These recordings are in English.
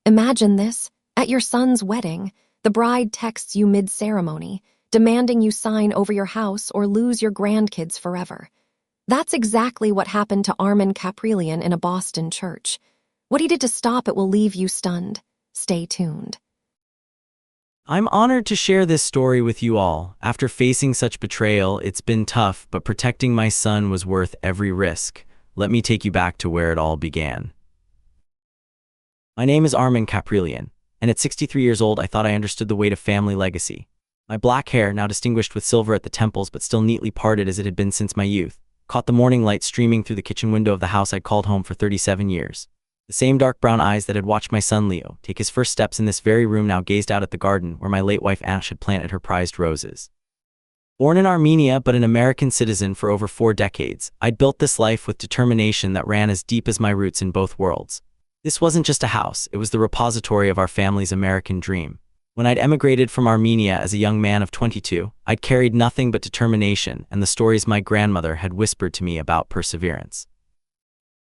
Imagine this. At your son's wedding, the bride texts you mid-ceremony, demanding you sign over your house or lose your grandkids forever. That's exactly what happened to Armen Kaprielian in a Boston church. What he did to stop it will leave you stunned. Stay tuned. I'm honored to share this story with you all. After facing such betrayal, it's been tough, but protecting my son was worth every risk. Let me take you back to where it all began. My name is Armen Kaprielian, and at 63 years old, I thought I understood the weight of family legacy. My black hair, now distinguished with silver at the temples but still neatly parted as it had been since my youth, caught the morning light streaming through the kitchen window of the house I'd called home for 37 years. The same dark brown eyes that had watched my son Leo take his first steps in this very room now gazed out at the garden where my late wife Ash had planted her prized roses. Born in Armenia but an American citizen for over 4 decades, I'd built this life with determination that ran as deep as my roots in both worlds. This wasn't just a house, it was the repository of our family's American dream. When I'd emigrated from Armenia as a young man of 22, I'd carried nothing but determination and the stories my grandmother had whispered to me about perseverance.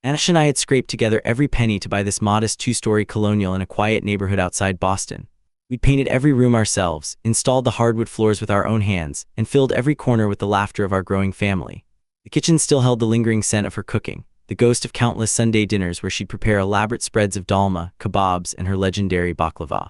Ash and I had scraped together every penny to buy this modest 2-story colonial in a quiet neighborhood outside Boston. We'd painted every room ourselves, installed the hardwood floors with our own hands, and filled every corner with the laughter of our growing family. The kitchen still held the lingering scent of her cooking, the ghost of countless Sunday dinners where she'd prepare elaborate spreads of dolma, kebabs, and her legendary baklava.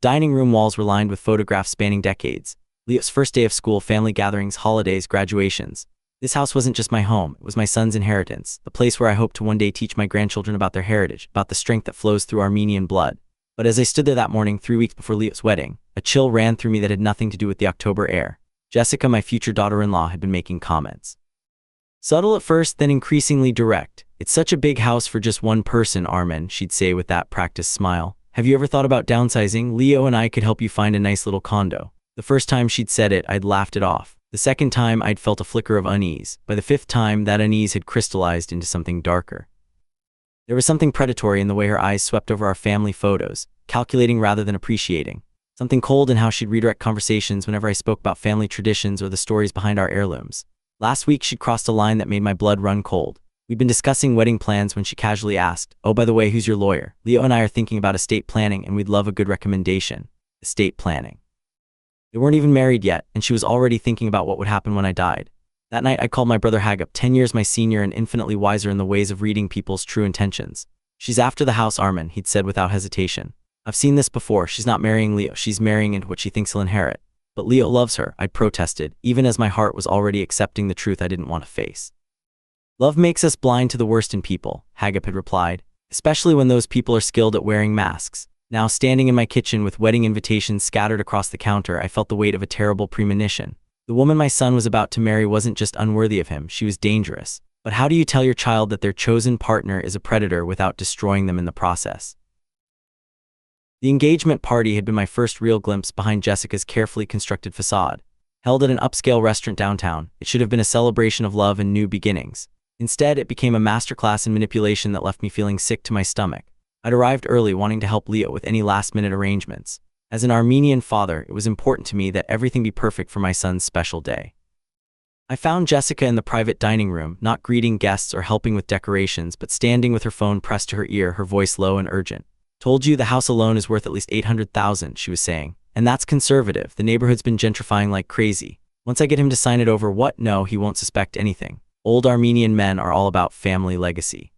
Dining room walls were lined with photographs spanning decades. Leo's first day of school, family gatherings, holidays, graduations. This house wasn't just my home, it was my son's inheritance, the place where I hoped to one day teach my grandchildren about their heritage, about the strength that flows through Armenian blood. But as I stood there that morning, 3 weeks before Leo's wedding, a chill ran through me that had nothing to do with the October air. Jessica, my future daughter-in-law, had been making comments. Subtle at first, then increasingly direct. "It's such a big house for just one person, Armen," she'd say with that practiced smile. "Have you ever thought about downsizing? Leo and I could help you find a nice little condo." The first time she'd said it, I'd laughed it off. The second time, I'd felt a flicker of unease. By the 5th time, that unease had crystallized into something darker. There was something predatory in the way her eyes swept over our family photos, calculating rather than appreciating. Something cold in how she'd redirect conversations whenever I spoke about family traditions or the stories behind our heirlooms. Last week, she'd crossed a line that made my blood run cold. We'd been discussing wedding plans when she casually asked, "Oh, by the way, who's your lawyer? Leo and I are thinking about estate planning and we'd love a good recommendation." Estate planning. They weren't even married yet, and she was already thinking about what would happen when I died. That night, I called my brother Hagop, 10 years my senior and infinitely wiser in the ways of reading people's true intentions. "She's after the house, Armen," he'd said without hesitation. "I've seen this before. She's not marrying Leo. She's marrying into what she thinks he'll inherit." "But Leo loves her," I'd protested, even as my heart was already accepting the truth I didn't want to face. "Love makes us blind to the worst in people," Hagop had replied, "especially when those people are skilled at wearing masks." Now, standing in my kitchen with wedding invitations scattered across the counter, I felt the weight of a terrible premonition. The woman my son was about to marry wasn't just unworthy of him, she was dangerous. But how do you tell your child that their chosen partner is a predator without destroying them in the process? The engagement party had been my first real glimpse behind Jessica's carefully constructed facade. Held at an upscale restaurant downtown, it should have been a celebration of love and new beginnings. Instead, it became a masterclass in manipulation that left me feeling sick to my stomach. I'd arrived early, wanting to help Leo with any last-minute arrangements. As an Armenian father, it was important to me that everything be perfect for my son's special day. I found Jessica in the private dining room, not greeting guests or helping with decorations, but standing with her phone pressed to her ear, her voice low and urgent. "Told you the house alone is worth at least $800,000, she was saying. "And that's conservative. The neighborhood's been gentrifying like crazy. Once I get him to sign it over, what? No, he won't suspect anything. Old Armenian men are all about family legacy.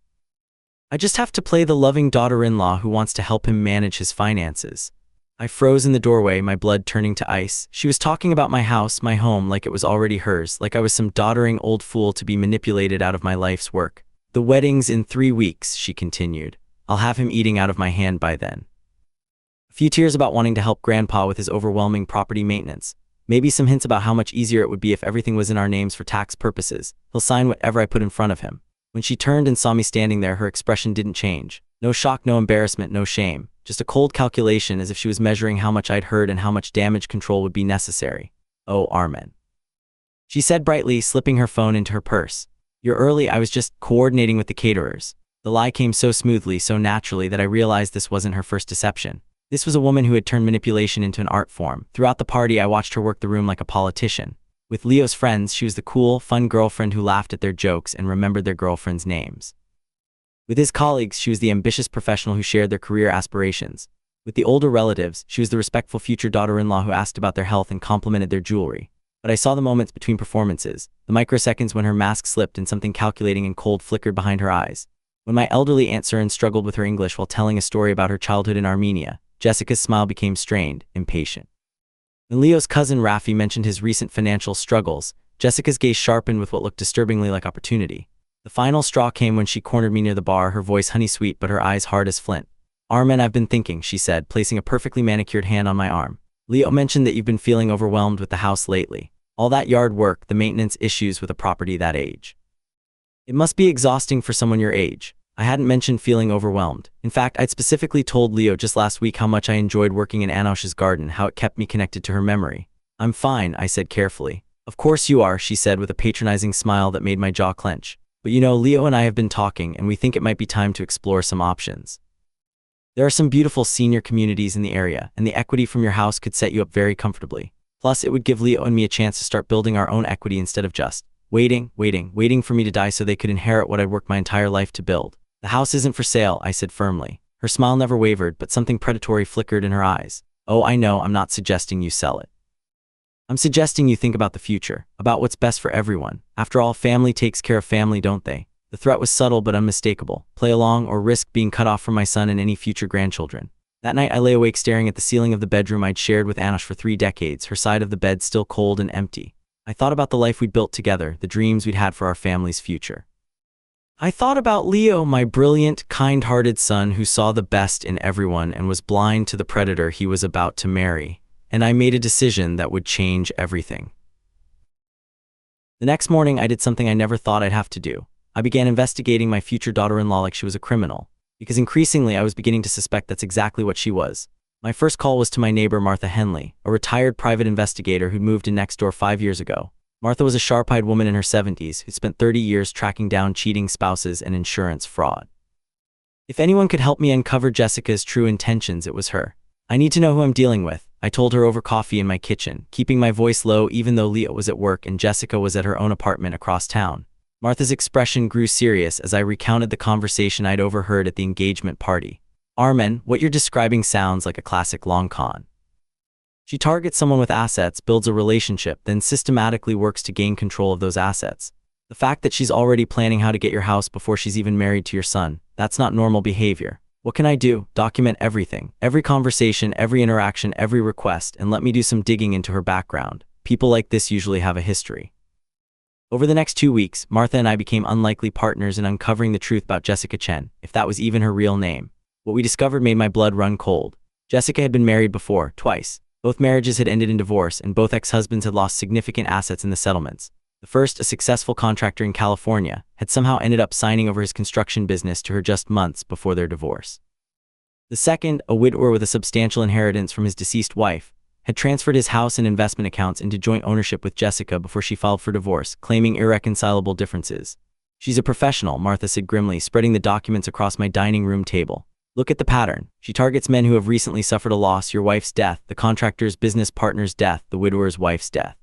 I just have to play the loving daughter-in-law who wants to help him manage his finances." I froze in the doorway, my blood turning to ice. She was talking about my house, my home, like it was already hers, like I was some doddering old fool to be manipulated out of my life's work. "The wedding's in 3 weeks, she continued. "I'll have him eating out of my hand by then." A few tears about wanting to help Grandpa with his overwhelming property maintenance. Maybe some hints about how much easier it would be if everything was in our names for tax purposes. He'll sign whatever I put in front of him. When she turned and saw me standing there, her expression didn't change. No shock, no embarrassment, no shame. Just a cold calculation, as if she was measuring how much I'd heard and how much damage control would be necessary. "Oh, Armen," she said brightly, slipping her phone into her purse. "You're early. I was just coordinating with the caterers." The lie came so smoothly, so naturally, that I realized this wasn't her first deception. This was a woman who had turned manipulation into an art form. Throughout the party, I watched her work the room like a politician. With Leo's friends, she was the cool, fun girlfriend who laughed at their jokes and remembered their girlfriends' names. With his colleagues, she was the ambitious professional who shared their career aspirations. With the older relatives, she was the respectful future daughter-in-law who asked about their health and complimented their jewelry. But I saw the moments between performances, the microseconds when her mask slipped and something calculating and cold flickered behind her eyes. When my elderly Aunt Surin struggled with her English while telling a story about her childhood in Armenia, Jessica's smile became strained, impatient. When Leo's cousin Rafi mentioned his recent financial struggles, Jessica's gaze sharpened with what looked disturbingly like opportunity. The final straw came when she cornered me near the bar, her voice honey-sweet but her eyes hard as flint. "Armen, I've been thinking," she said, placing a perfectly manicured hand on my arm. "Leo mentioned that you've been feeling overwhelmed with the house lately. All that yard work, the maintenance issues with a property that age. It must be exhausting for someone your age." I hadn't mentioned feeling overwhelmed. In fact, I'd specifically told Leo just last week how much I enjoyed working in Anosh's garden, how it kept me connected to her memory. "I'm fine," I said carefully. "Of course you are," she said with a patronizing smile that made my jaw clench. "But you know, Leo and I have been talking, and we think it might be time to explore some options. There are some beautiful senior communities in the area, and the equity from your house could set you up very comfortably. Plus, it would give Leo and me a chance to start building our own equity instead of just waiting for me to die so they could inherit what I'd worked my entire life to build." "The house isn't for sale," I said firmly. Her smile never wavered, but something predatory flickered in her eyes. "Oh, I know, I'm not suggesting you sell it. I'm suggesting you think about the future, about what's best for everyone. After all, family takes care of family, don't they?" The threat was subtle but unmistakable. Play along or risk being cut off from my son and any future grandchildren. That night I lay awake staring at the ceiling of the bedroom I'd shared with Anosh for 3 decades, her side of the bed still cold and empty. I thought about the life we'd built together, the dreams we'd had for our family's future. I thought about Leo, my brilliant, kind-hearted son who saw the best in everyone and was blind to the predator he was about to marry. And I made a decision that would change everything. The next morning I did something I never thought I'd have to do. I began investigating my future daughter-in-law like she was a criminal, because increasingly I was beginning to suspect that's exactly what she was. My first call was to my neighbor Martha Henley, a retired private investigator who'd moved in next door 5 years ago. Martha was a sharp-eyed woman in her 70s who'd spent 30 years tracking down cheating spouses and insurance fraud. If anyone could help me uncover Jessica's true intentions, it was her. "I need to know who I'm dealing with," I told her over coffee in my kitchen, keeping my voice low even though Leo was at work and Jessica was at her own apartment across town. Martha's expression grew serious as I recounted the conversation I'd overheard at the engagement party. "Armen, what you're describing sounds like a classic long con. She targets someone with assets, builds a relationship, then systematically works to gain control of those assets. The fact that she's already planning how to get your house before she's even married to your son, that's not normal behavior. What can I do? Document everything, every conversation, every interaction, every request, and let me do some digging into her background. People like this usually have a history." Over the next 2 weeks, Martha and I became unlikely partners in uncovering the truth about Jessica Chen, if that was even her real name. What we discovered made my blood run cold. Jessica had been married before, twice. Both marriages had ended in divorce, and both ex-husbands had lost significant assets in the settlements. The first, a successful contractor in California, had somehow ended up signing over his construction business to her just months before their divorce. The second, a widower with a substantial inheritance from his deceased wife, had transferred his house and investment accounts into joint ownership with Jessica before she filed for divorce, claiming irreconcilable differences. "She's a professional," Martha said grimly, spreading the documents across my dining room table. "Look at the pattern. She targets men who have recently suffered a loss, your wife's death, the contractor's business partner's death, the widower's wife's death.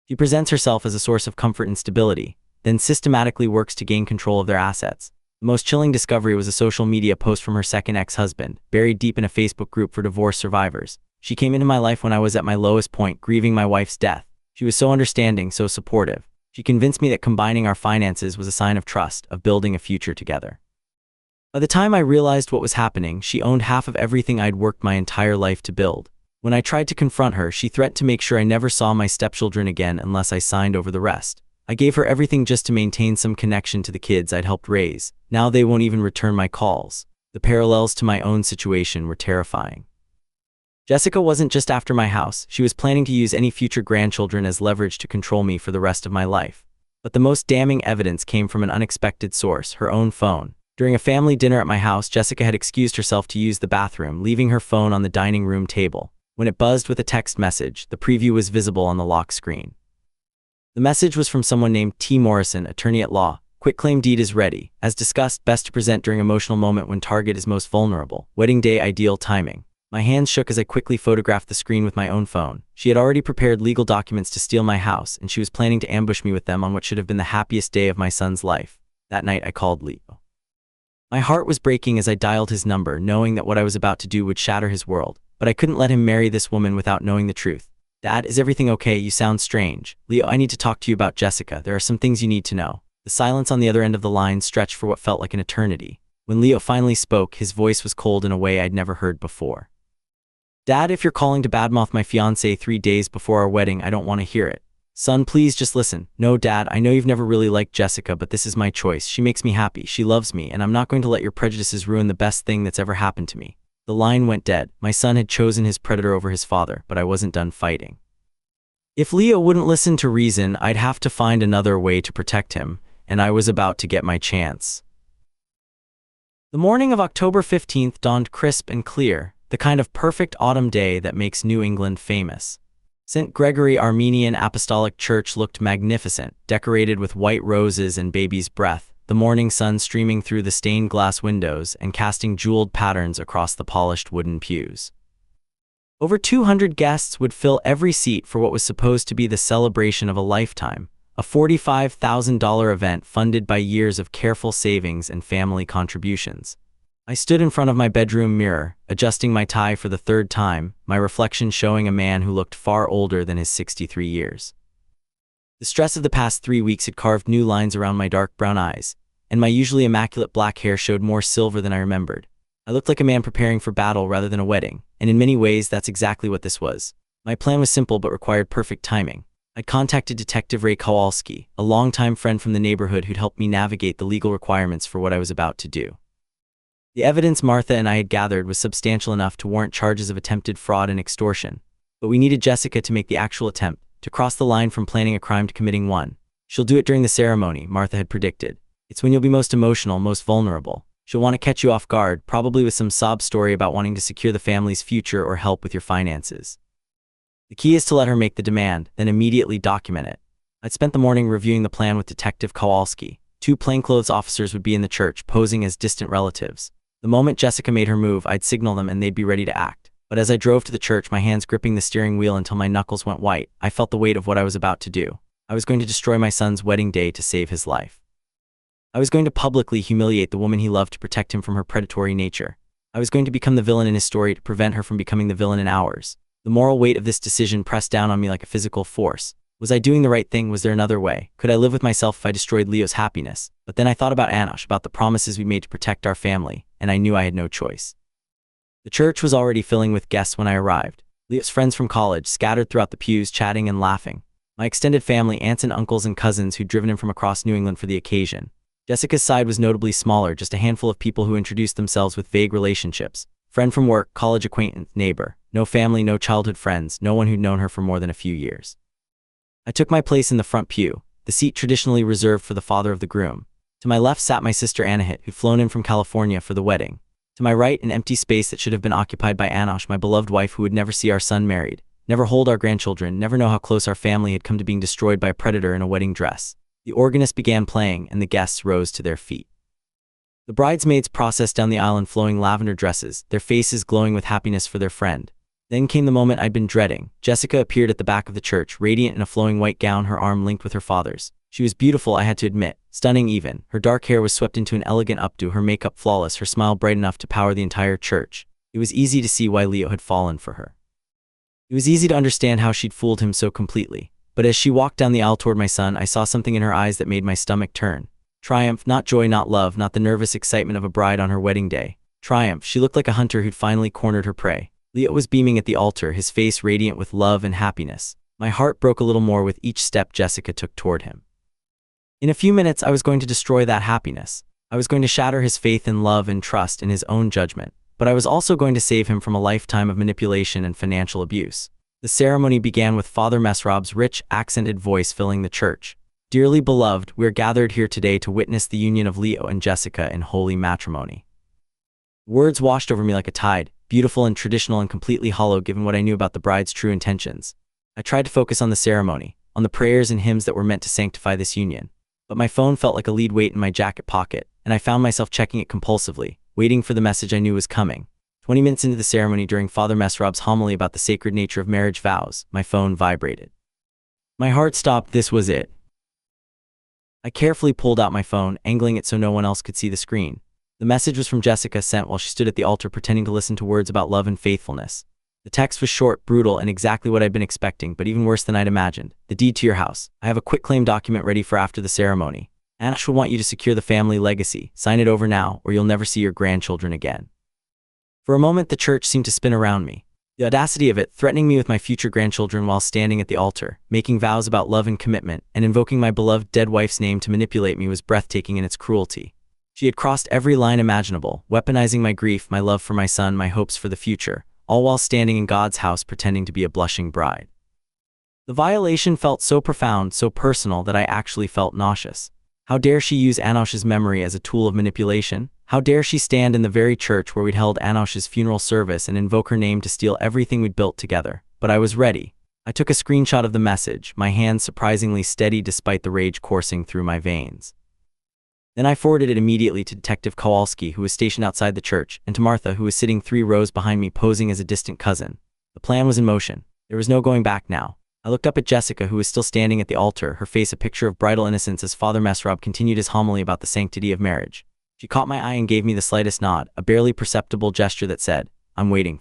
She presents herself as a source of comfort and stability, then systematically works to gain control of their assets." The most chilling discovery was a social media post from her second ex-husband, buried deep in a Facebook group for divorce survivors. "She came into my life when I was at my lowest point, grieving my wife's death. She was so understanding, so supportive. She convinced me that combining our finances was a sign of trust, of building a future together." By the time I realized what was happening, she owned half of everything I'd worked my entire life to build. When I tried to confront her, she threatened to make sure I never saw my stepchildren again unless I signed over the rest. I gave her everything just to maintain some connection to the kids I'd helped raise. Now they won't even return my calls. The parallels to my own situation were terrifying. Jessica wasn't just after my house. She was planning to use any future grandchildren as leverage to control me for the rest of my life. But the most damning evidence came from an unexpected source, her own phone. During a family dinner at my house, Jessica had excused herself to use the bathroom, leaving her phone on the dining room table. When it buzzed with a text message, the preview was visible on the lock screen. The message was from someone named T. Morrison, attorney at law. "Quitclaim deed is ready. As discussed, best to present during emotional moment when target is most vulnerable. Wedding day ideal timing." My hands shook as I quickly photographed the screen with my own phone. She had already prepared legal documents to steal my house, and she was planning to ambush me with them on what should have been the happiest day of my son's life. That night I called Leo. My heart was breaking as I dialed his number, knowing that what I was about to do would shatter his world, but I couldn't let him marry this woman without knowing the truth. Dad, is everything okay? You sound strange. Leo, I need to talk to you about Jessica. There are some things you need to know. The silence on the other end of the line stretched for what felt like an eternity. When Leo finally spoke, his voice was cold in a way I'd never heard before. Dad, if you're calling to badmouth my fiancée 3 days before our wedding, I don't want to hear it. Son, please just listen. No, Dad, I know you've never really liked Jessica, but this is my choice. She makes me happy. She loves me, and I'm not going to let your prejudices ruin the best thing that's ever happened to me. The line went dead. My son had chosen his predator over his father, but I wasn't done fighting. If Leo wouldn't listen to reason, I'd have to find another way to protect him, and I was about to get my chance. The morning of October 15th dawned crisp and clear, the kind of perfect autumn day that makes New England famous. St. Gregory Armenian Apostolic Church looked magnificent, decorated with white roses and baby's breath, the morning sun streaming through the stained glass windows and casting jeweled patterns across the polished wooden pews. Over 200 guests would fill every seat for what was supposed to be the celebration of a lifetime, a $45,000 event funded by years of careful savings and family contributions. I stood in front of my bedroom mirror, adjusting my tie for the third time, my reflection showing a man who looked far older than his 63 years. The stress of the past 3 weeks had carved new lines around my dark brown eyes, and my usually immaculate black hair showed more silver than I remembered. I looked like a man preparing for battle rather than a wedding, and in many ways that's exactly what this was. My plan was simple but required perfect timing. I'd contacted Detective Ray Kowalski, a longtime friend from the neighborhood who'd helped me navigate the legal requirements for what I was about to do. The evidence Martha and I had gathered was substantial enough to warrant charges of attempted fraud and extortion, but we needed Jessica to make the actual attempt, to cross the line from planning a crime to committing one. She'll do it during the ceremony, Martha had predicted. It's when you'll be most emotional, most vulnerable. She'll want to catch you off guard, probably with some sob story about wanting to secure the family's future or help with your finances. The key is to let her make the demand, then immediately document it. I'd spent the morning reviewing the plan with Detective Kowalski. 2 plainclothes officers would be in the church, posing as distant relatives. The moment Jessica made her move, I'd signal them and they'd be ready to act. But as I drove to the church, my hands gripping the steering wheel until my knuckles went white, I felt the weight of what I was about to do. I was going to destroy my son's wedding day to save his life. I was going to publicly humiliate the woman he loved to protect him from her predatory nature. I was going to become the villain in his story to prevent her from becoming the villain in ours. The moral weight of this decision pressed down on me like a physical force. Was I doing the right thing? Was there another way? Could I live with myself if I destroyed Leo's happiness? But then I thought about Anosh, about the promises we made to protect our family, and I knew I had no choice. The church was already filling with guests when I arrived. Leo's friends from college scattered throughout the pews, chatting and laughing. My extended family, aunts and uncles and cousins who'd driven in from across New England for the occasion. Jessica's side was notably smaller, just a handful of people who introduced themselves with vague relationships. Friend from work, college acquaintance, neighbor. No family, no childhood friends, no one who'd known her for more than a few years. I took my place in the front pew, the seat traditionally reserved for the father of the groom. To my left sat my sister Anahit, who'd flown in from California for the wedding. To my right, an empty space that should have been occupied by Anosh, my beloved wife who would never see our son married, never hold our grandchildren, never know how close our family had come to being destroyed by a predator in a wedding dress. The organist began playing, and the guests rose to their feet. The bridesmaids processed down the aisle in flowing lavender dresses, their faces glowing with happiness for their friend. Then came the moment I'd been dreading. Jessica appeared at the back of the church, radiant in a flowing white gown, her arm linked with her father's. She was beautiful, I had to admit, stunning even. Her dark hair was swept into an elegant updo, her makeup flawless, her smile bright enough to power the entire church. It was easy to see why Leo had fallen for her. It was easy to understand how she'd fooled him so completely. But as she walked down the aisle toward my son, I saw something in her eyes that made my stomach turn. Triumph, not joy, not love, not the nervous excitement of a bride on her wedding day. Triumph. She looked like a hunter who'd finally cornered her prey. Leo was beaming at the altar, his face radiant with love and happiness. My heart broke a little more with each step Jessica took toward him. In a few minutes, I was going to destroy that happiness. I was going to shatter his faith in love and trust in his own judgment. But I was also going to save him from a lifetime of manipulation and financial abuse. The ceremony began with Father Mesrob's rich, accented voice filling the church. Dearly beloved, we're gathered here today to witness the union of Leo and Jessica in holy matrimony. Words washed over me like a tide, beautiful and traditional and completely hollow given what I knew about the bride's true intentions. I tried to focus on the ceremony, on the prayers and hymns that were meant to sanctify this union. But my phone felt like a lead weight in my jacket pocket, and I found myself checking it compulsively, waiting for the message I knew was coming. 20 minutes into the ceremony, during Father Mesrob's homily about the sacred nature of marriage vows, my phone vibrated. My heart stopped. This was it. I carefully pulled out my phone, angling it so no one else could see the screen. The message was from Jessica, sent while she stood at the altar pretending to listen to words about love and faithfulness. The text was short, brutal, and exactly what I'd been expecting, but even worse than I'd imagined. The deed to your house. I have a quitclaim document ready for after the ceremony. Anash will want you to secure the family legacy. Sign it over now, or you'll never see your grandchildren again. For a moment, the church seemed to spin around me. The audacity of it, threatening me with my future grandchildren while standing at the altar, making vows about love and commitment, and invoking my beloved dead wife's name to manipulate me was breathtaking in its cruelty. She had crossed every line imaginable, weaponizing my grief, my love for my son, my hopes for the future, all while standing in God's house pretending to be a blushing bride. The violation felt so profound, so personal, that I actually felt nauseous. How dare she use Anosh's memory as a tool of manipulation? How dare she stand in the very church where we'd held Anosh's funeral service and invoke her name to steal everything we'd built together? But I was ready. I took a screenshot of the message, my hands surprisingly steady despite the rage coursing through my veins. Then I forwarded it immediately to Detective Kowalski, who was stationed outside the church, and to Martha, who was sitting 3 rows behind me posing as a distant cousin. The plan was in motion. There was no going back now. I looked up at Jessica, who was still standing at the altar, her face a picture of bridal innocence as Father Mesrab continued his homily about the sanctity of marriage. She caught my eye and gave me the slightest nod, a barely perceptible gesture that said, "I'm waiting."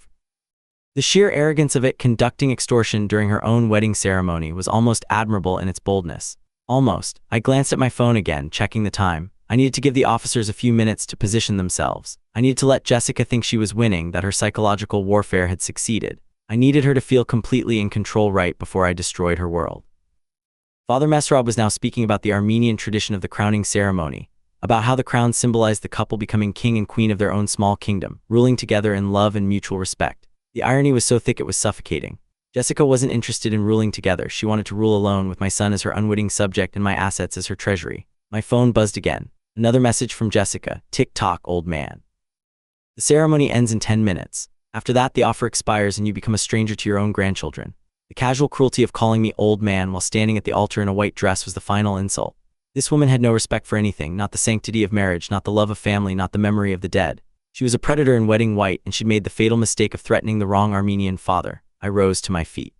The sheer arrogance of it, conducting extortion during her own wedding ceremony, was almost admirable in its boldness. Almost. I glanced at my phone again, checking the time. I needed to give the officers a few minutes to position themselves. I needed to let Jessica think she was winning, that her psychological warfare had succeeded. I needed her to feel completely in control right before I destroyed her world. Father Mesrab was now speaking about the Armenian tradition of the crowning ceremony, about how the crown symbolized the couple becoming king and queen of their own small kingdom, ruling together in love and mutual respect. The irony was so thick it was suffocating. Jessica wasn't interested in ruling together. She wanted to rule alone, with my son as her unwitting subject and my assets as her treasury. My phone buzzed again. Another message from Jessica. "Tick-tock, old man. The ceremony ends in 10 minutes. After that, the offer expires and you become a stranger to your own grandchildren." The casual cruelty of calling me old man while standing at the altar in a white dress was the final insult. This woman had no respect for anything, not the sanctity of marriage, not the love of family, not the memory of the dead. She was a predator in wedding white, and she'd made the fatal mistake of threatening the wrong Armenian father. I rose to my feet.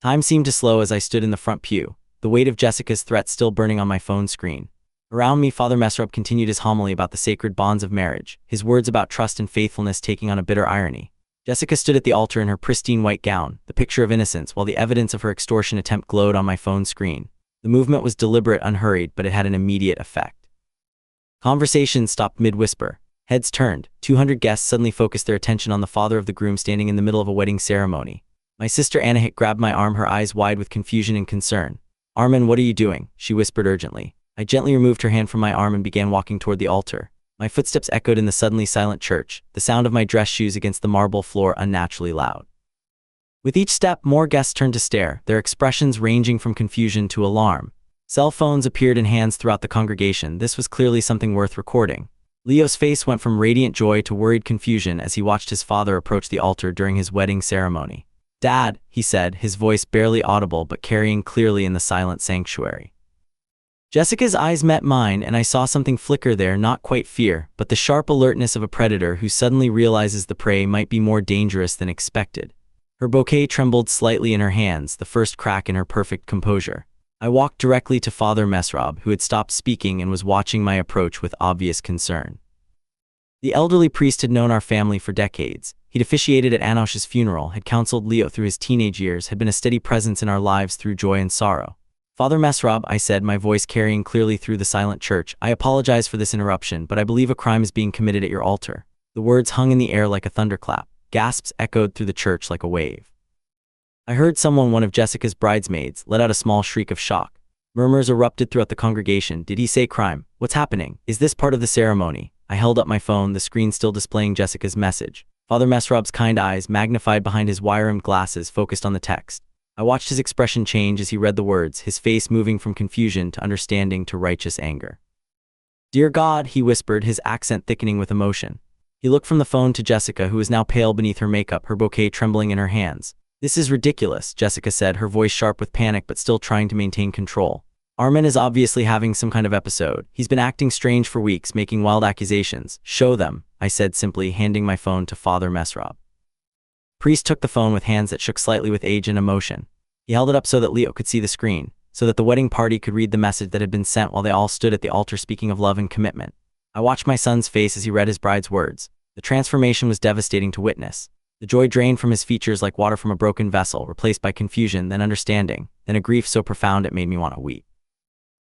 Time seemed to slow as I stood in the front pew, the weight of Jessica's threat still burning on my phone screen. Around me, Father Mesrab continued his homily about the sacred bonds of marriage, his words about trust and faithfulness taking on a bitter irony. Jessica stood at the altar in her pristine white gown, the picture of innocence, while the evidence of her extortion attempt glowed on my phone screen. The movement was deliberate, unhurried, but it had an immediate effect. Conversation stopped mid-whisper. Heads turned. 200 guests suddenly focused their attention on the father of the groom standing in the middle of a wedding ceremony. My sister Anahit grabbed my arm, her eyes wide with confusion and concern. "Armen, what are you doing?" she whispered urgently. I gently removed her hand from my arm and began walking toward the altar. My footsteps echoed in the suddenly silent church, the sound of my dress shoes against the marble floor unnaturally loud. With each step, more guests turned to stare, their expressions ranging from confusion to alarm. Cell phones appeared in hands throughout the congregation. This was clearly something worth recording. Leo's face went from radiant joy to worried confusion as he watched his father approach the altar during his wedding ceremony. "Dad," he said, his voice barely audible but carrying clearly in the silent sanctuary. Jessica's eyes met mine, and I saw something flicker there, not quite fear, but the sharp alertness of a predator who suddenly realizes the prey might be more dangerous than expected. Her bouquet trembled slightly in her hands, the first crack in her perfect composure. I walked directly to Father Mesrab, who had stopped speaking and was watching my approach with obvious concern. The elderly priest had known our family for decades. He'd officiated at Anosh's funeral, had counseled Leo through his teenage years, had been a steady presence in our lives through joy and sorrow. "Father Mesrab," I said, my voice carrying clearly through the silent church, "I apologize for this interruption, but I believe a crime is being committed at your altar." The words hung in the air like a thunderclap. Gasps echoed through the church like a wave. I heard someone, one of Jessica's bridesmaids, let out a small shriek of shock. Murmurs erupted throughout the congregation. "Did he say crime? What's happening? Is this part of the ceremony?" I held up my phone, the screen still displaying Jessica's message. Father Mesrab's kind eyes, magnified behind his wire-rimmed glasses, focused on the text. I watched his expression change as he read the words, his face moving from confusion to understanding to righteous anger. "Dear God," he whispered, his accent thickening with emotion. He looked from the phone to Jessica, who was now pale beneath her makeup, her bouquet trembling in her hands. "This is ridiculous," Jessica said, her voice sharp with panic but still trying to maintain control. "Armen is obviously having some kind of episode. He's been acting strange for weeks, making wild accusations. Show them," I said simply, handing my phone to Father Mesrab. Priest took the phone with hands that shook slightly with age and emotion. He held it up so that Leo could see the screen, so that the wedding party could read the message that had been sent while they all stood at the altar speaking of love and commitment. I watched my son's face as he read his bride's words. The transformation was devastating to witness. The joy drained from his features like water from a broken vessel, replaced by confusion, then understanding, then a grief so profound it made me want to weep.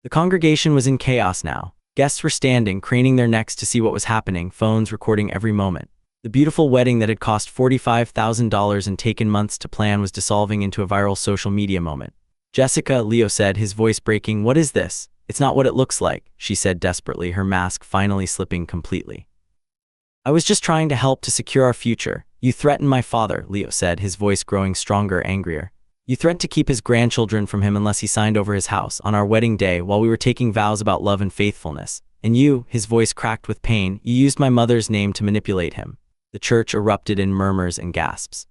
The congregation was in chaos now. Guests were standing, craning their necks to see what was happening, phones recording every moment. The beautiful wedding that had cost $45,000 and taken months to plan was dissolving into a viral social media moment. "Jessica," Leo said, his voice breaking, "what is this? It's not what it looks like," she said desperately, her mask finally slipping completely. "I was just trying to help to secure our future. You threatened my father," Leo said, his voice growing stronger, angrier. "You threatened to keep his grandchildren from him unless he signed over his house on our wedding day while we were taking vows about love and faithfulness. And you," his voice cracked with pain, "you used my mother's name to manipulate him." The church erupted in murmurs and gasps.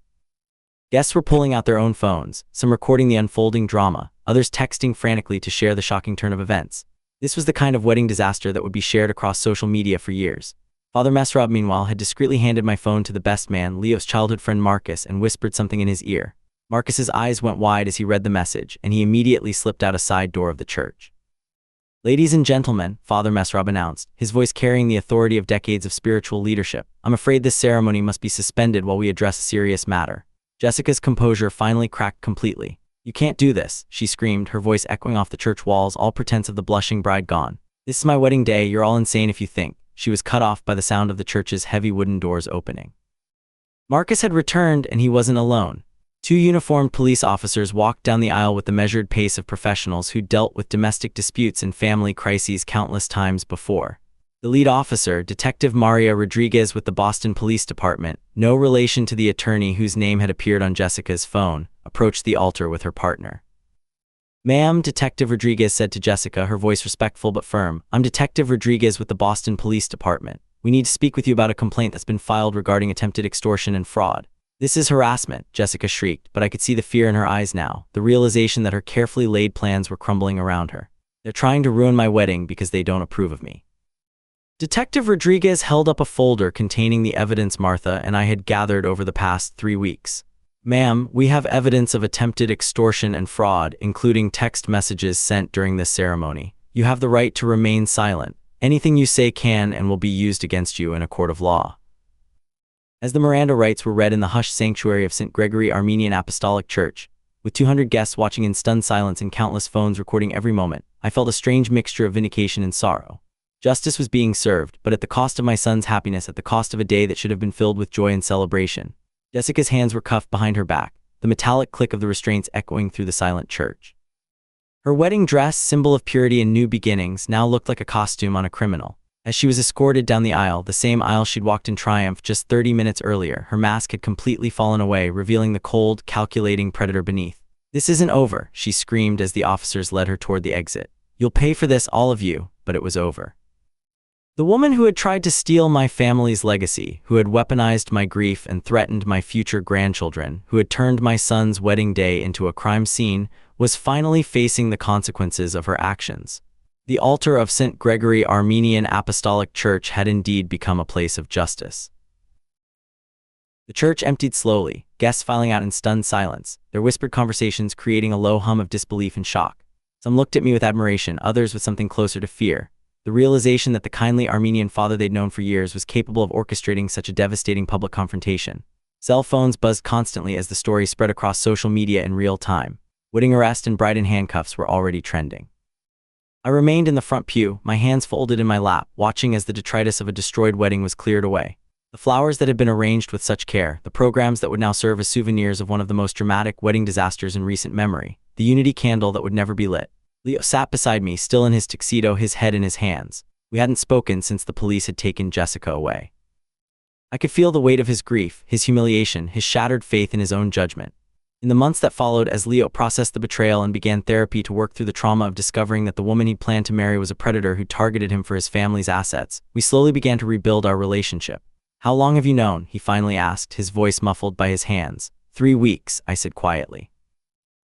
Guests were pulling out their own phones, some recording the unfolding drama, others texting frantically to share the shocking turn of events. This was the kind of wedding disaster that would be shared across social media for years. Father Mesrab, meanwhile, had discreetly handed my phone to the best man, Leo's childhood friend Marcus, and whispered something in his ear. Marcus's eyes went wide as he read the message, and he immediately slipped out a side door of the church. "Ladies and gentlemen," Father Mesrab announced, his voice carrying the authority of decades of spiritual leadership, "I'm afraid this ceremony must be suspended while we address a serious matter." Jessica's composure finally cracked completely. "You can't do this," she screamed, her voice echoing off the church walls, all pretense of the blushing bride gone. "This is my wedding day, you're all insane if you think." She was cut off by the sound of the church's heavy wooden doors opening. Marcus had returned, and he wasn't alone. Two uniformed police officers walked down the aisle with the measured pace of professionals who dealt with domestic disputes and family crises countless times before. The lead officer, Detective Maria Rodriguez with the Boston Police Department, no relation to the attorney whose name had appeared on Jessica's phone, approached the altar with her partner. "Ma'am," Detective Rodriguez said to Jessica, her voice respectful but firm, "I'm Detective Rodriguez with the Boston Police Department. We need to speak with you about a complaint that's been filed regarding attempted extortion and fraud." "This is harassment," Jessica shrieked, but I could see the fear in her eyes now, the realization that her carefully laid plans were crumbling around her. "They're trying to ruin my wedding because they don't approve of me." Detective Rodriguez held up a folder containing the evidence Martha and I had gathered over the past 3 weeks. "Ma'am, we have evidence of attempted extortion and fraud, including text messages sent during this ceremony. You have the right to remain silent. Anything you say can and will be used against you in a court of law." As the Miranda rights were read in the hushed sanctuary of St. Gregory Armenian Apostolic Church, with 200 guests watching in stunned silence and countless phones recording every moment, I felt a strange mixture of vindication and sorrow. Justice was being served, but at the cost of my son's happiness, at the cost of a day that should have been filled with joy and celebration. Jessica's hands were cuffed behind her back, the metallic click of the restraints echoing through the silent church. Her wedding dress, symbol of purity and new beginnings, now looked like a costume on a criminal. As she was escorted down the aisle, the same aisle she'd walked in triumph just 30 minutes earlier, her mask had completely fallen away, revealing the cold, calculating predator beneath. "This isn't over," she screamed as the officers led her toward the exit. "You'll pay for this, all of you," but it was over. The woman who had tried to steal my family's legacy, who had weaponized my grief and threatened my future grandchildren, who had turned my son's wedding day into a crime scene, was finally facing the consequences of her actions. The altar of St. Gregory Armenian Apostolic Church had indeed become a place of justice. The church emptied slowly, guests filing out in stunned silence, their whispered conversations creating a low hum of disbelief and shock. Some looked at me with admiration, others with something closer to fear. The realization that the kindly Armenian father they'd known for years was capable of orchestrating such a devastating public confrontation. Cell phones buzzed constantly as the story spread across social media in real time. Wedding arrest and bride in handcuffs were already trending. I remained in the front pew, my hands folded in my lap, watching as the detritus of a destroyed wedding was cleared away. The flowers that had been arranged with such care, the programs that would now serve as souvenirs of one of the most dramatic wedding disasters in recent memory, the unity candle that would never be lit. Leo sat beside me, still in his tuxedo, his head in his hands. We hadn't spoken since the police had taken Jessica away. I could feel the weight of his grief, his humiliation, his shattered faith in his own judgment. In the months that followed, as Leo processed the betrayal and began therapy to work through the trauma of discovering that the woman he'd planned to marry was a predator who targeted him for his family's assets, we slowly began to rebuild our relationship. "How long have you known?" he finally asked, his voice muffled by his hands. 3 weeks, I said quietly.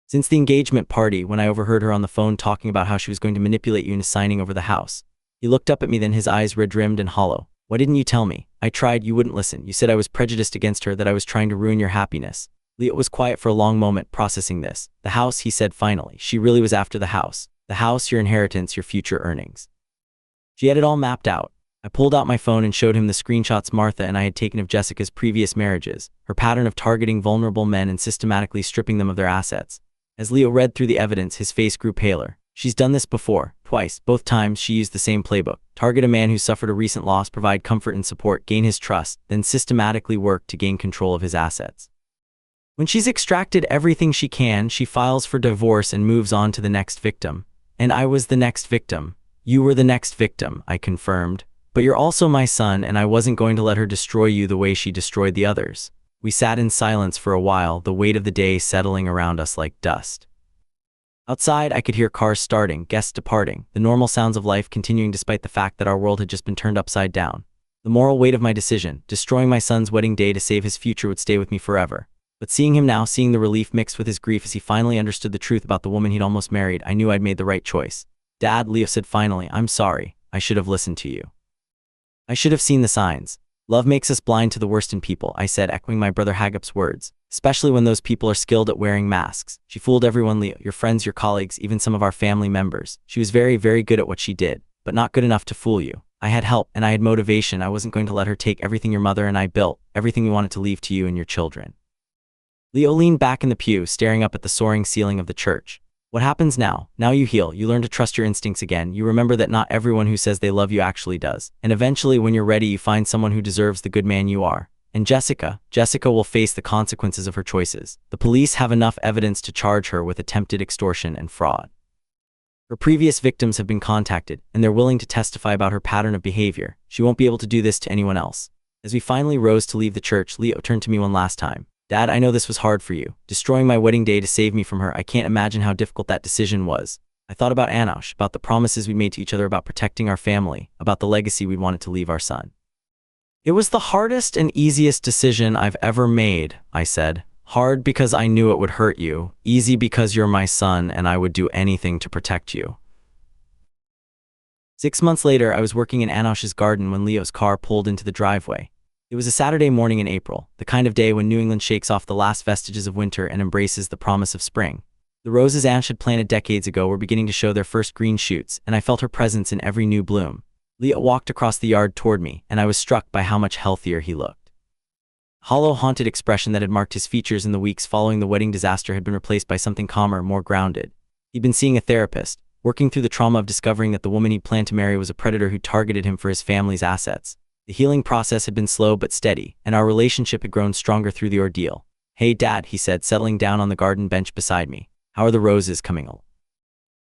"Since the engagement party, when I overheard her on the phone talking about how she was going to manipulate you into signing over the house." He looked up at me, then his eyes red-rimmed and hollow. "Why didn't you tell me? I tried, you wouldn't listen. You said I was prejudiced against her, that I was trying to ruin your happiness." Leo was quiet for a long moment, processing this. "The house," he said finally. "She really was after the house. The house, your inheritance, your future earnings. She had it all mapped out." I pulled out my phone and showed him the screenshots Martha and I had taken of Jessica's previous marriages, her pattern of targeting vulnerable men and systematically stripping them of their assets. As Leo read through the evidence, his face grew paler. She's done this before, twice. Both times she used the same playbook. Target a man who suffered a recent loss, provide comfort and support, gain his trust, then systematically work to gain control of his assets. When she's extracted everything she can, she files for divorce and moves on to the next victim. And I was the next victim. You were the next victim, I confirmed. But you're also my son, and I wasn't going to let her destroy you the way she destroyed the others. We sat in silence for a while, the weight of the day settling around us like dust. Outside, I could hear cars starting, guests departing, the normal sounds of life continuing despite the fact that our world had just been turned upside down. The moral weight of my decision, destroying my son's wedding day to save his future, would stay with me forever. But seeing him now, seeing the relief mixed with his grief as he finally understood the truth about the woman he'd almost married, I knew I'd made the right choice. Dad, Leo said finally, I'm sorry. I should have listened to you. I should have seen the signs. Love makes us blind to the worst in people, I said, echoing my brother Hagup's words. Especially when those people are skilled at wearing masks. She fooled everyone, Leo, your friends, your colleagues, even some of our family members. She was very, very good at what she did, but not good enough to fool you. I had help, and I had motivation. I wasn't going to let her take everything your mother and I built, everything we wanted to leave to you and your children. Leo leaned back in the pew, staring up at the soaring ceiling of the church. What happens now? Now you heal, you learn to trust your instincts again, you remember that not everyone who says they love you actually does. And eventually, when you're ready, you find someone who deserves the good man you are. And Jessica will face the consequences of her choices. The police have enough evidence to charge her with attempted extortion and fraud. Her previous victims have been contacted, and they're willing to testify about her pattern of behavior. She won't be able to do this to anyone else. As we finally rose to leave the church, Leo turned to me one last time. Dad, I know this was hard for you. Destroying my wedding day to save me from her, I can't imagine how difficult that decision was. I thought about Anosh, about the promises we made to each other about protecting our family, about the legacy we wanted to leave our son. It was the hardest and easiest decision I've ever made, I said. Hard because I knew it would hurt you. Easy because you're my son and I would do anything to protect you. 6 months later, I was working in Anosh's garden when Leo's car pulled into the driveway. It was a Saturday morning in April, the kind of day when New England shakes off the last vestiges of winter and embraces the promise of spring. The roses Anosh had planted decades ago were beginning to show their first green shoots, and I felt her presence in every new bloom. Leo walked across the yard toward me, and I was struck by how much healthier he looked. The hollow, haunted expression that had marked his features in the weeks following the wedding disaster had been replaced by something calmer, more grounded. He'd been seeing a therapist, working through the trauma of discovering that the woman he'd planned to marry was a predator who targeted him for his family's assets. The healing process had been slow but steady, and our relationship had grown stronger through the ordeal. Hey, Dad, he said, settling down on the garden bench beside me. How are the roses coming along?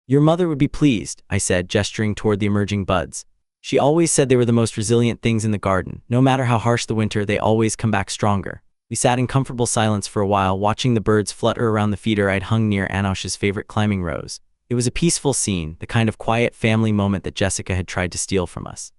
Your mother would be pleased, I said, gesturing toward the emerging buds. She always said they were the most resilient things in the garden. No matter how harsh the winter, they always come back stronger. We sat in comfortable silence for a while, watching the birds flutter around the feeder I'd hung near Anosh's favorite climbing rose. It was a peaceful scene, the kind of quiet family moment that Jessica had tried to steal from us.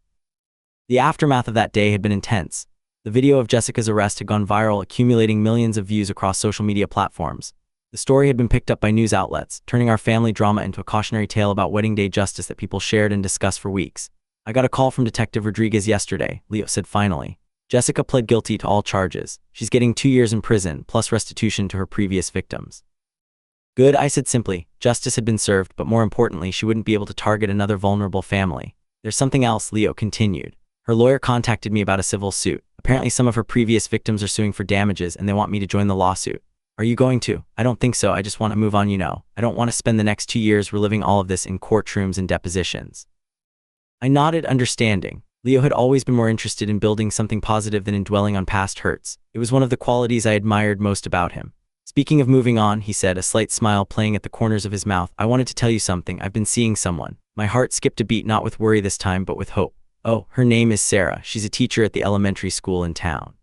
The aftermath of that day had been intense. The video of Jessica's arrest had gone viral, accumulating millions of views across social media platforms. The story had been picked up by news outlets, turning our family drama into a cautionary tale about wedding day justice that people shared and discussed for weeks. I got a call from Detective Rodriguez yesterday, Leo said finally. Jessica pled guilty to all charges. She's getting 2 years in prison, plus restitution to her previous victims. Good, I said simply. Justice had been served, but more importantly, she wouldn't be able to target another vulnerable family. There's something else, Leo continued. Her lawyer contacted me about a civil suit. Apparently some of her previous victims are suing for damages and they want me to join the lawsuit. Are you going to? I don't think so. I just want to move on, you know. I don't want to spend the next 2 years reliving all of this in courtrooms and depositions. I nodded, understanding. Leo had always been more interested in building something positive than in dwelling on past hurts. It was one of the qualities I admired most about him. Speaking of moving on, he said, a slight smile playing at the corners of his mouth, I wanted to tell you something. I've been seeing someone. My heart skipped a beat, not with worry this time, but with hope. Oh, her name is Sarah. She's a teacher at the elementary school in town.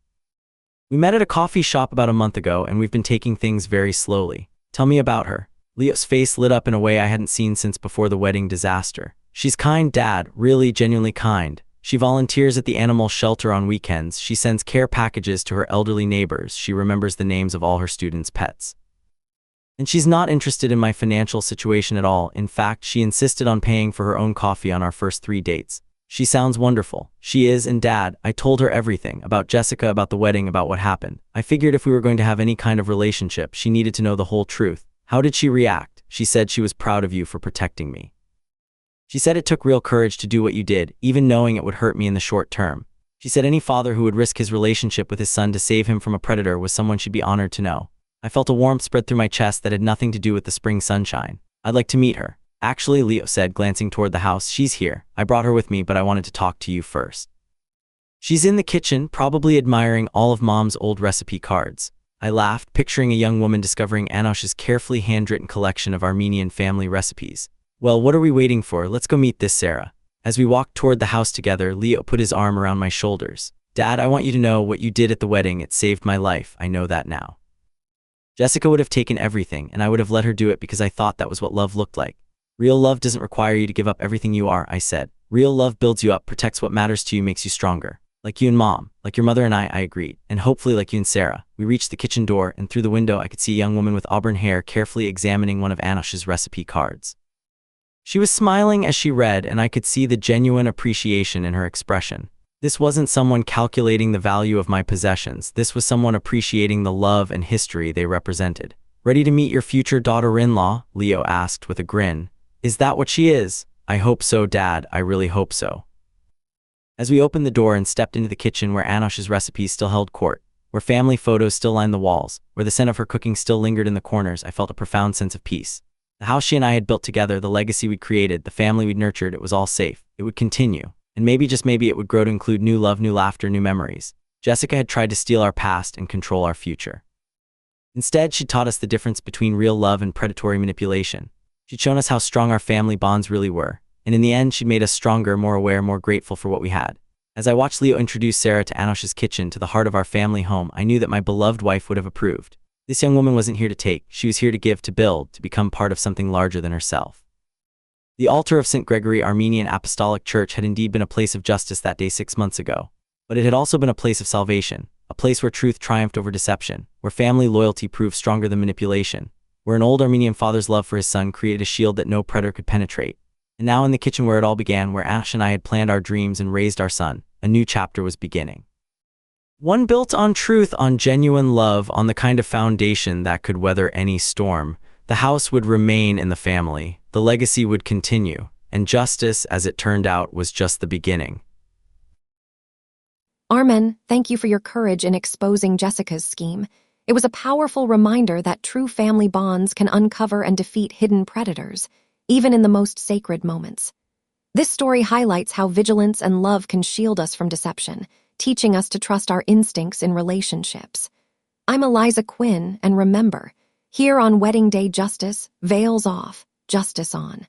We met at a coffee shop about a month ago, and we've been taking things very slowly. Tell me about her. Leo's face lit up in a way I hadn't seen since before the wedding disaster. She's kind, Dad, really genuinely kind. She volunteers at the animal shelter on weekends. She sends care packages to her elderly neighbors. She remembers the names of all her students' pets. And she's not interested in my financial situation at all. In fact, she insisted on paying for her own coffee on our first 3 dates. She sounds wonderful. She is, and Dad, I told her everything, about Jessica, about the wedding, about what happened. I figured if we were going to have any kind of relationship, she needed to know the whole truth. How did she react? She said she was proud of you for protecting me. She said it took real courage to do what you did, even knowing it would hurt me in the short term. She said any father who would risk his relationship with his son to save him from a predator was someone she'd be honored to know. I felt a warmth spread through my chest that had nothing to do with the spring sunshine. I'd like to meet her. Actually, Leo said, glancing toward the house, she's here. I brought her with me, but I wanted to talk to you first. She's in the kitchen, probably admiring all of Mom's old recipe cards. I laughed, picturing a young woman discovering Anosh's carefully handwritten collection of Armenian family recipes. Well, what are we waiting for? Let's go meet this Sarah. As we walked toward the house together, Leo put his arm around my shoulders. Dad, I want you to know what you did at the wedding. It saved my life. I know that now. Jessica would have taken everything, and I would have let her do it because I thought that was what love looked like. Real love doesn't require you to give up everything you are, I said. Real love builds you up, protects what matters to you, makes you stronger. Like you and Mom, like your mother and I agreed. And hopefully like you and Sarah. We reached the kitchen door, and through the window I could see a young woman with auburn hair carefully examining one of Anosh's recipe cards. She was smiling as she read, and I could see the genuine appreciation in her expression. This wasn't someone calculating the value of my possessions. This was someone appreciating the love and history they represented. Ready to meet your future daughter-in-law? Leo asked with a grin. Is that what she is? I hope so, Dad. I really hope so. As we opened the door and stepped into the kitchen where Anosh's recipes still held court, where family photos still lined the walls, where the scent of her cooking still lingered in the corners, I felt a profound sense of peace. The house she and I had built together, the legacy we'd created, the family we'd nurtured, it was all safe. It would continue. And maybe, just maybe, it would grow to include new love, new laughter, new memories. Jessica had tried to steal our past and control our future. Instead, she taught us the difference between real love and predatory manipulation. She'd shown us how strong our family bonds really were. And in the end, she'd made us stronger, more aware, more grateful for what we had. As I watched Leo introduce Sarah to Anosh's kitchen, to the heart of our family home, I knew that my beloved wife would have approved. This young woman wasn't here to take. She was here to give, to build, to become part of something larger than herself. The altar of St. Gregory Armenian Apostolic Church had indeed been a place of justice that day 6 months ago. But it had also been a place of salvation, a place where truth triumphed over deception, where family loyalty proved stronger than manipulation, where an old Armenian father's love for his son created a shield that no predator could penetrate. And now in the kitchen where it all began, where Anosh and I had planned our dreams and raised our son, a new chapter was beginning. One built on truth, on genuine love, on the kind of foundation that could weather any storm. The house would remain in the family, the legacy would continue, and justice, as it turned out, was just the beginning. Armen, thank you for your courage in exposing Jessica's scheme. It was a powerful reminder that true family bonds can uncover and defeat hidden predators, even in the most sacred moments. This story highlights how vigilance and love can shield us from deception, teaching us to trust our instincts in relationships. I'm Eliza Quinn, and remember, here on Wedding Day Justice, veils off, justice on.